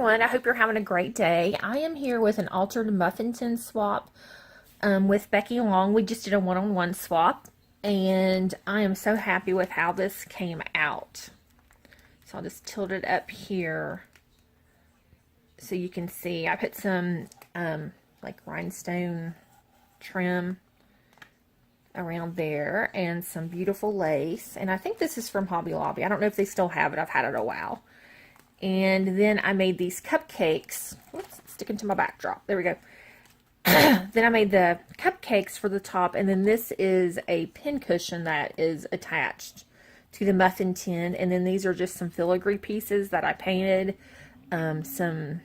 everyone. I hope you're having a great day. I am here with an altered Muffin Tin swap with Becky Long. We just did a one-on-one swap, and I am so happy with how this came out. So I'll just tilt it up here so you can see. I put some like rhinestone trim around there and some beautiful lace. And I think this is from Hobby Lobby. I don't know if they still have it. I've had it a while. And then I made these cupcakes. Whoops, sticking to my backdrop. There we go. Then I made the cupcakes for the top, and then this is a pin cushion that is attached to the muffin tin. And then these are just some filigree pieces that I painted. Some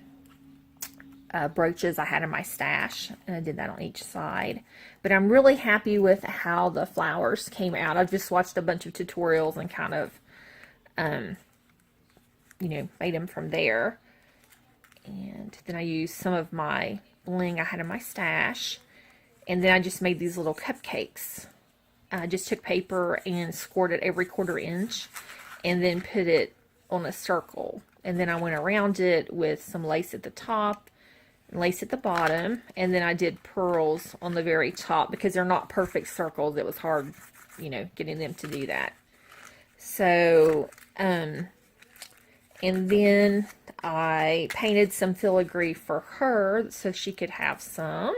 brooches I had in my stash, and I did that on each side. But I'm really happy with how the flowers came out. I've just watched a bunch of tutorials and kind of you know, made them from there. And then I used some of my bling I had in my stash. And then I just made these little cupcakes. I just took paper and scored it every 1/4 inch and then put it on a circle. And then I went around it with some lace at the top and lace at the bottom. And then I did pearls on the very top because they're not perfect circles. It was hard, you know, getting them to do that. So, and then I painted some filigree for her so she could have some.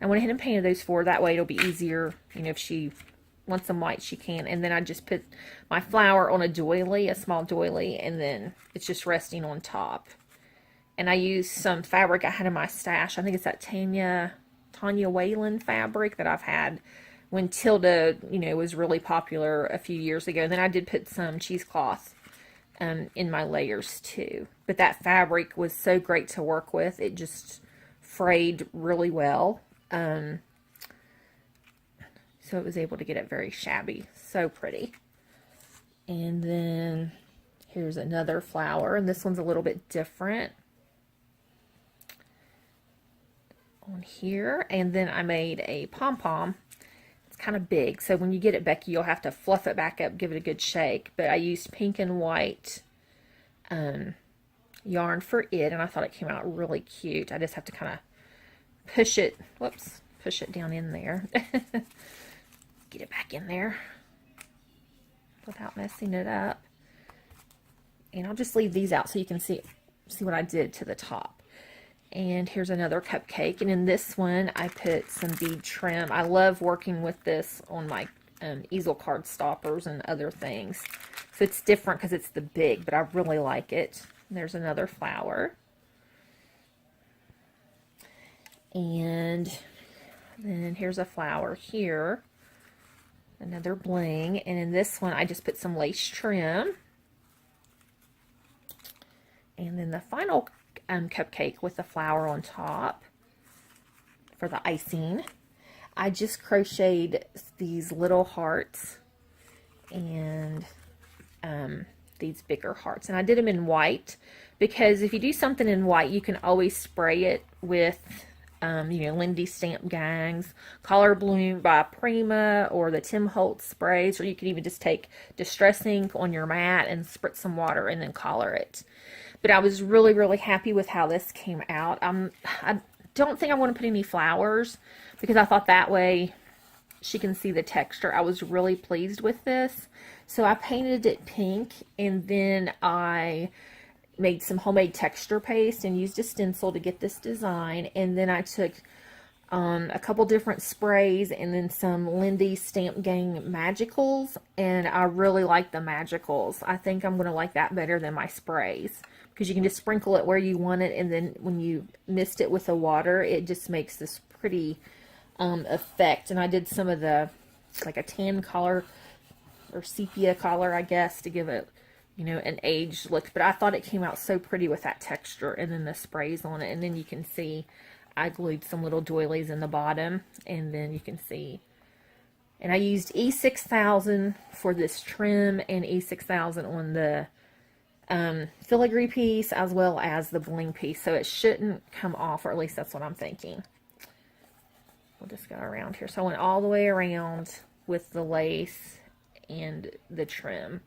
I went ahead and painted those for her. That way it'll be easier, you know, if she wants them white, she can. And then I just put my flower on a doily, a small doily, and then it's just resting on top. And I used some fabric I had in my stash. I think it's that Tanya Whalen fabric that I've had when Tilda, you know, was really popular a few years ago. And then I did put some cheesecloth in my layers too. But that fabric was so great to work with. It just frayed really well. So it was able to get it very shabby. So pretty. And then here's another flower. And this one's a little bit different on here. And then I made a pom-pom. Kind of big, so when you get it, Becky, you'll have to fluff it back up, give it a good shake. But I used pink and white yarn for it, and I thought it came out really cute. I just have to kind of push it, whoops, push it down in there. Get it back in there without messing it up. And I'll just leave these out so you can see what I did to the top. And here's another cupcake, and in this one I put some bead trim. I love working with this on my easel card stoppers and other things. So it's different because it's the big, but I really like it. And there's another flower. And then here's a flower here. Another bling. And in this one I just put some lace trim. And then the final cupcake with the flower on top for the icing, I just crocheted these little hearts and these bigger hearts, and I did them in white because if you do something in white you can always spray it with you know, Lindy Stamp Gangs, Color Bloom by Prima, or the Tim Holtz sprays, or you could even just take Distress ink on your mat and spritz some water and then color it. But I was really, really happy with how this came out. I don't think I want to put any flowers because I thought that way she can see the texture. I was really pleased with this. So I painted it pink, and then I made some homemade texture paste and used a stencil to get this design. And then I took a couple different sprays and then some Lindy Stamp Gang Magicals, and I really like the Magicals. I think I'm going to like that better than my sprays because you can just sprinkle it where you want it, and then when you mist it with the water, it just makes this pretty effect. And I did some of the, like a tan color or sepia color, I guess, to give it, you know, an aged look. But I thought it came out so pretty with that texture and then the sprays on it. And then you can see I glued some little doilies in the bottom, and then you can see. And I used E6000 for this trim and E6000 on the filigree piece as well as the bling piece, so it shouldn't come off, or at least that's what I'm thinking. We'll just go around here. So I went all the way around with the lace and the trim.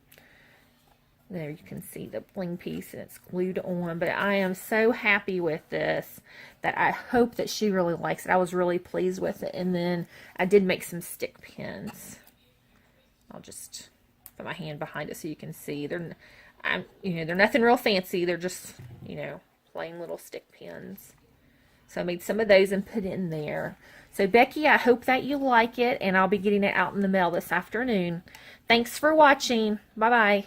There you can see the bling piece and it's glued on, but I am so happy with this that I hope that she really likes it. I was really pleased with it. And then I did make some stick pins. I'll just put my hand behind it so you can see. They're nothing real fancy. They're just, plain little stick pins. So I made some of those and put it in there. So Becky, I hope that you like it, and I'll be getting it out in the mail this afternoon. Thanks for watching. Bye-bye.